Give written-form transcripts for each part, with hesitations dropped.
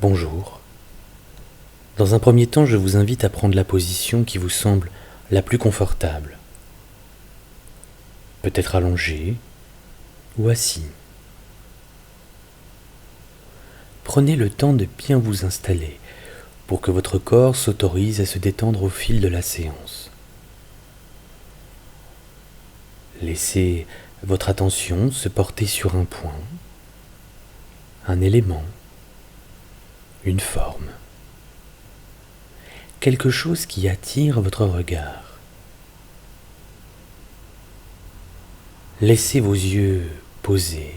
Bonjour. Dans un premier temps, je vous invite à prendre la position qui vous semble la plus confortable. Peut-être allongé ou assis. Prenez le temps de bien vous installer pour que votre corps s'autorise à se détendre au fil de la séance. Laissez votre attention se porter sur un point, un élément, une forme, quelque chose qui attire votre regard. Laissez vos yeux posés,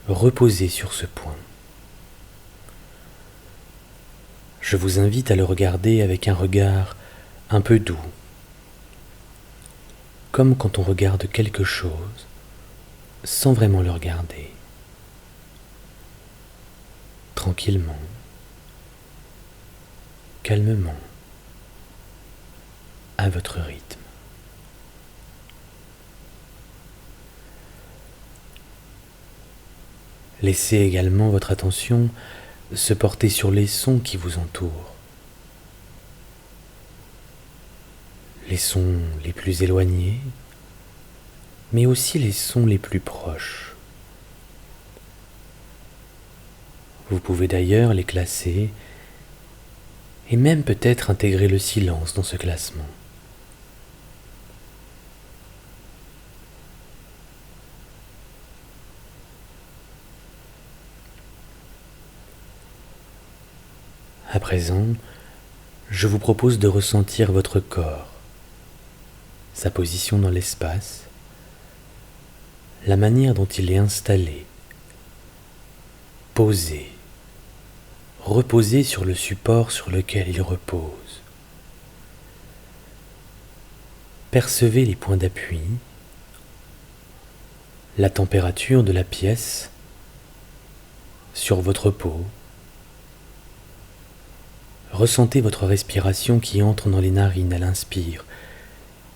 reposer sur ce point. Je vous invite à le regarder avec un regard un peu doux, comme quand on regarde quelque chose sans vraiment le regarder, tranquillement, calmement, à votre rythme. Laissez également votre attention se porter sur les sons qui vous entourent. Les sons les plus éloignés, mais aussi les sons les plus proches. Vous pouvez d'ailleurs les classer et même peut-être intégrer le silence dans ce classement. À présent, je vous propose de ressentir votre corps, sa position dans l'espace, la manière dont il est installé, posé, reposé sur le support sur lequel il repose. Percevez les points d'appui, la température de la pièce sur votre peau. Ressentez votre respiration qui entre dans les narines à l'inspire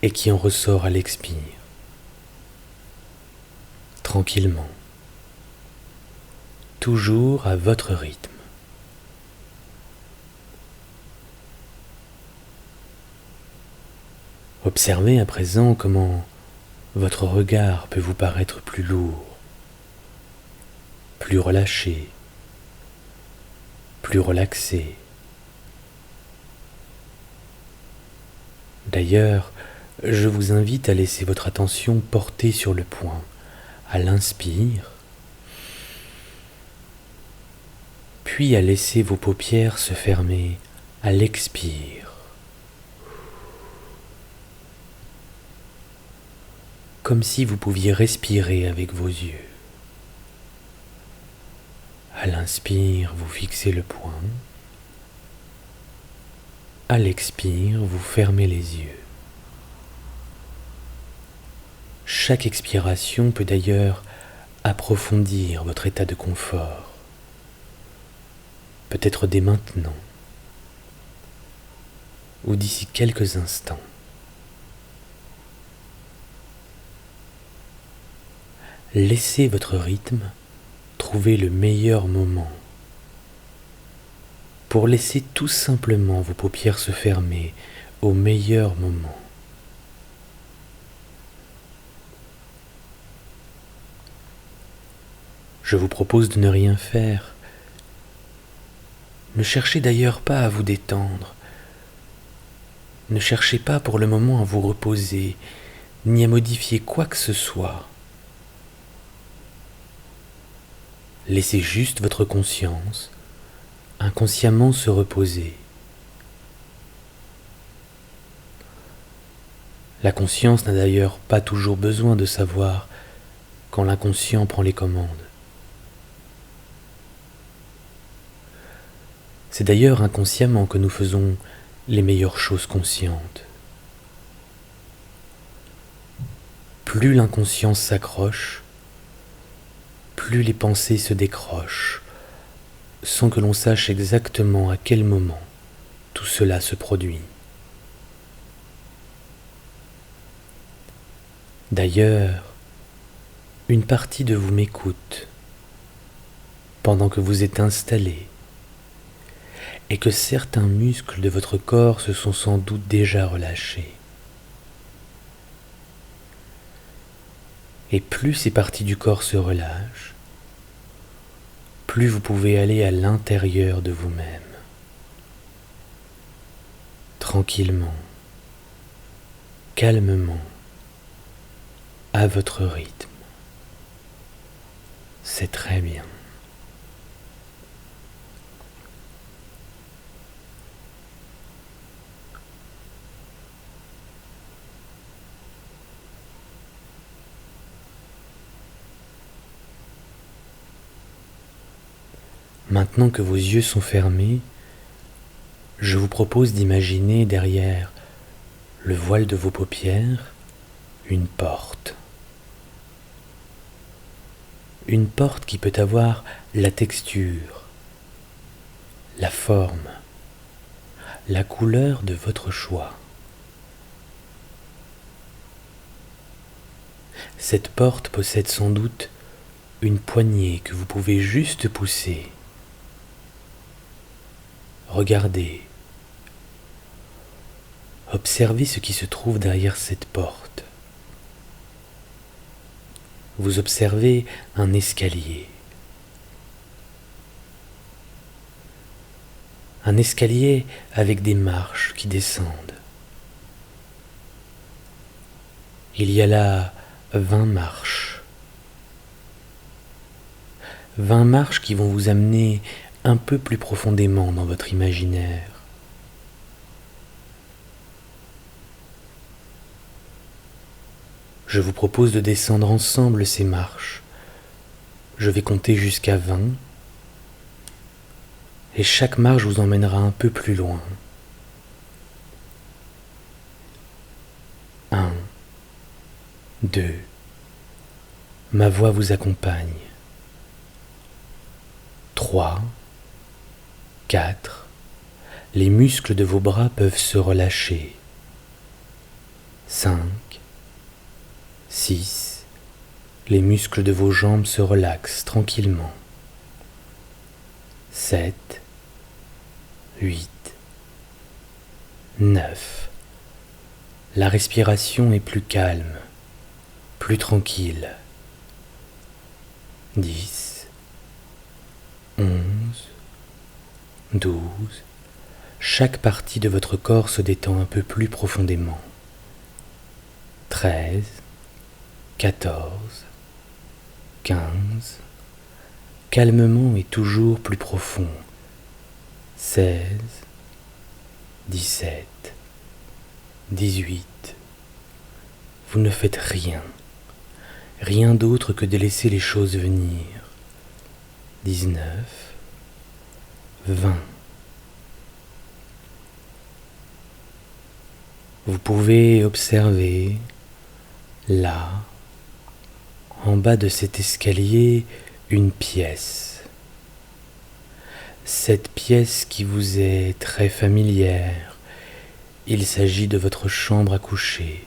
et qui en ressort à l'expire. Tranquillement, toujours à votre rythme. Observez à présent comment votre regard peut vous paraître plus lourd, plus relâché, plus relaxé. D'ailleurs, je vous invite à laisser votre attention porter sur le point, à l'inspire, puis à laisser vos paupières se fermer à l'expire, comme si vous pouviez respirer avec vos yeux. À l'inspire, vous fixez le point. À l'expire, vous fermez les yeux. Chaque expiration peut d'ailleurs approfondir votre état de confort, peut-être dès maintenant ou d'ici quelques instants. Laissez votre rythme trouver le meilleur moment pour laisser tout simplement vos paupières se fermer au meilleur moment. Je vous propose de ne rien faire. Ne cherchez d'ailleurs pas à vous détendre. Ne cherchez pas pour le moment à vous reposer, ni à modifier quoi que ce soit. Laissez juste votre conscience inconsciemment se reposer. La conscience n'a d'ailleurs pas toujours besoin de savoir quand l'inconscient prend les commandes. C'est d'ailleurs inconsciemment que nous faisons les meilleures choses conscientes. Plus l'inconscience s'accroche, plus les pensées se décrochent, sans que l'on sache exactement à quel moment tout cela se produit. D'ailleurs, une partie de vous m'écoute pendant que vous êtes installé et que certains muscles de votre corps se sont sans doute déjà relâchés. Et plus ces parties du corps se relâchent, plus vous pouvez aller à l'intérieur de vous-même, tranquillement, calmement, à votre rythme. C'est très bien. Maintenant que vos yeux sont fermés, je vous propose d'imaginer derrière le voile de vos paupières une porte. Une porte qui peut avoir la texture, la forme, la couleur de votre choix. Cette porte possède sans doute une poignée que vous pouvez juste pousser. Regardez, observez ce qui se trouve derrière cette porte. Vous observez un escalier. Un escalier avec des marches qui descendent. Il y a là 20 marches. 20 marches qui vont vous amener un peu plus profondément dans votre imaginaire. Je vous propose de descendre ensemble ces marches. Je vais compter jusqu'à 20 et chaque marche vous emmènera un peu plus loin. 1, 2, ma voix vous accompagne. 3, 4, les muscles de vos bras peuvent se relâcher. 5, 6, les muscles de vos jambes se relaxent tranquillement. 7, 8, 9, la respiration est plus calme, plus tranquille. 10, 11, 12, chaque partie de votre corps se détend un peu plus profondément. 13, 14, 15, calmement et toujours plus profond. 16, 17, 18. Vous ne faites rien, rien d'autre que de laisser les choses venir. 19, 20. Vous pouvez observer, là, en bas de cet escalier, une pièce. Cette pièce qui vous est très familière, il s'agit de votre chambre à coucher.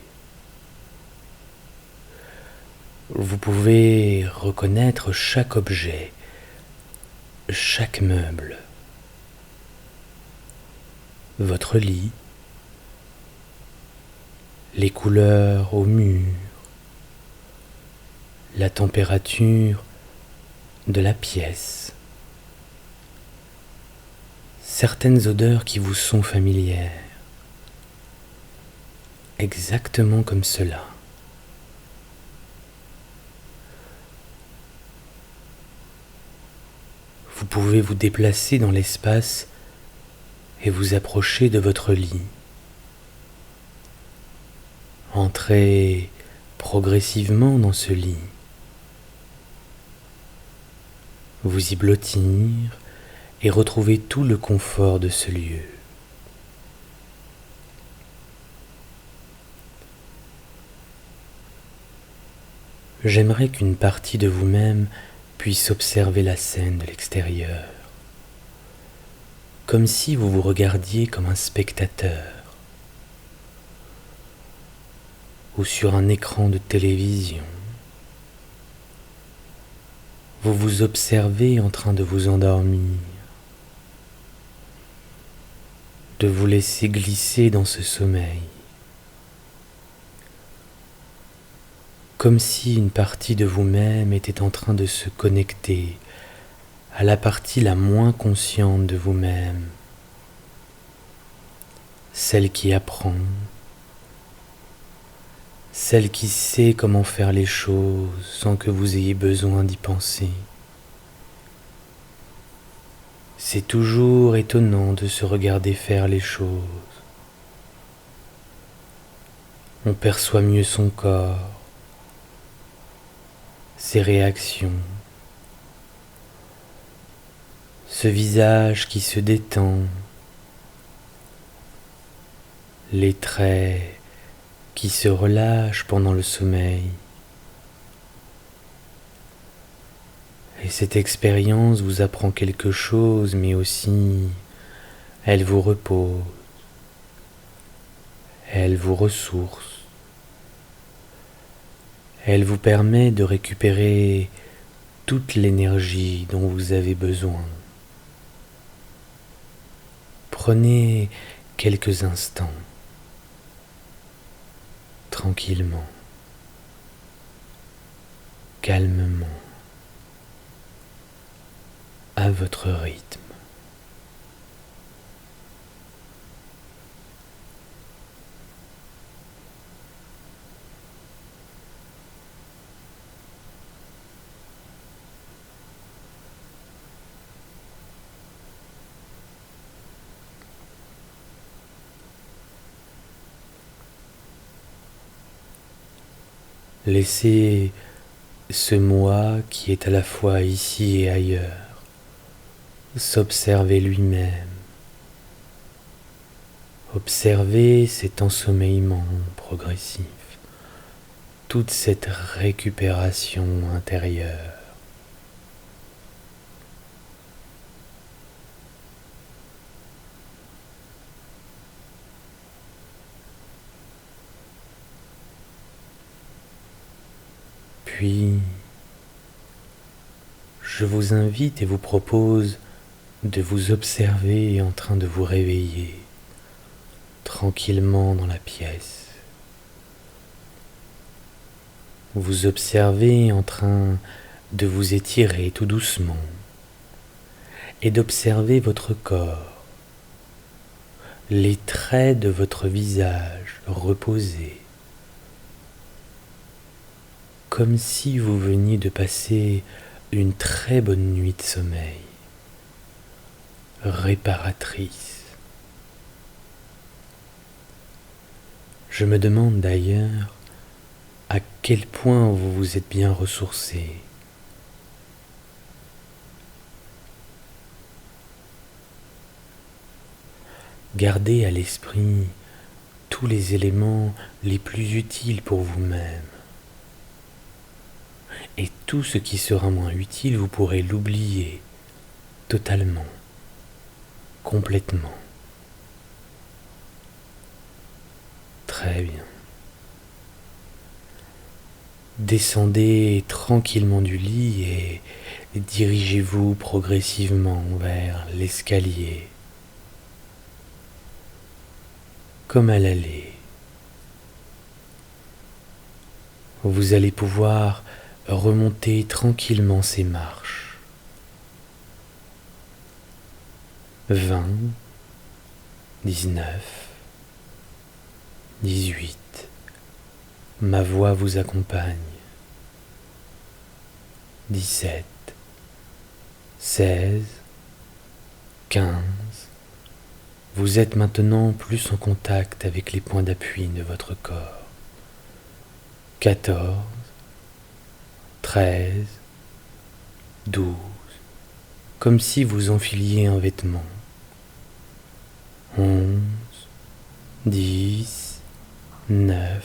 Vous pouvez reconnaître chaque objet, chaque meuble. Votre lit, les couleurs au mur, la température de la pièce, certaines odeurs qui vous sont familières, exactement comme cela. Vous pouvez vous déplacer dans l'espace et vous approcher de votre lit. Entrez progressivement dans ce lit. Vous y blottir et retrouver tout le confort de ce lieu. J'aimerais qu'une partie de vous-même puisse observer la scène de l'extérieur, comme si vous vous regardiez comme un spectateur, ou sur un écran de télévision. vous vous observez en train de vous endormir, de vous laisser glisser dans ce sommeil, comme si une partie de vous-même était en train de se connecter à la partie la moins consciente de vous-même, celle qui apprend, celle qui sait comment faire les choses sans que vous ayez besoin d'y penser. C'est toujours étonnant de se regarder faire les choses. On perçoit mieux son corps, ses réactions, ce visage qui se détend, les traits qui se relâchent pendant le sommeil. Et cette expérience vous apprend quelque chose, mais aussi elle vous repose, elle vous ressource, elle vous permet de récupérer toute l'énergie dont vous avez besoin. Prenez quelques instants, tranquillement, calmement, à votre rythme. Laissez ce moi qui est à la fois ici et ailleurs s'observer lui-même. Observez cet ensommeillement progressif, toute cette récupération intérieure. Puis, je vous invite et vous propose de vous observer en train de vous réveiller tranquillement dans la pièce. Vous observez en train de vous étirer tout doucement et d'observer votre corps, les traits de votre visage reposés, comme si vous veniez de passer une très bonne nuit de sommeil, réparatrice. Je me demande d'ailleurs à quel point vous vous êtes bien ressourcé. Gardez à l'esprit tous les éléments les plus utiles pour vous-même. Et tout ce qui sera moins utile, vous pourrez l'oublier totalement, complètement. Très bien. Descendez tranquillement du lit et dirigez-vous progressivement vers l'escalier, comme à l'aller. Vous allez pouvoir remonter tranquillement ces marches. 20, 19, 18. Ma voix vous accompagne. 17, 16, 15. Vous êtes maintenant plus en contact avec les points d'appui de votre corps. 14, 13, 12. Comme si vous enfiliez un vêtement. 11, 10, 9.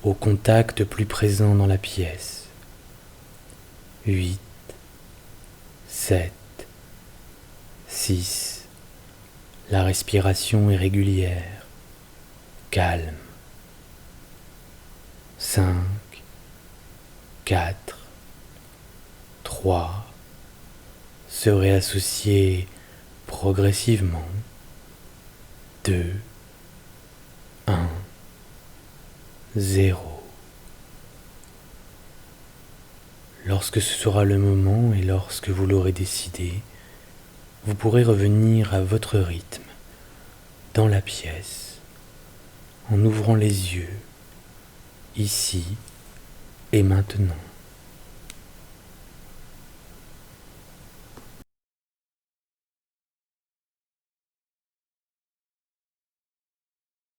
Au contact plus présent dans la pièce. 8, 7, 6. La respiration est régulière, calme. 5, 4, 3 se réassocier progressivement. 2, 1, 0. Lorsque ce sera le moment et lorsque vous l'aurez décidé, vous pourrez revenir à votre rythme, dans la pièce, en ouvrant les yeux, ici et maintenant.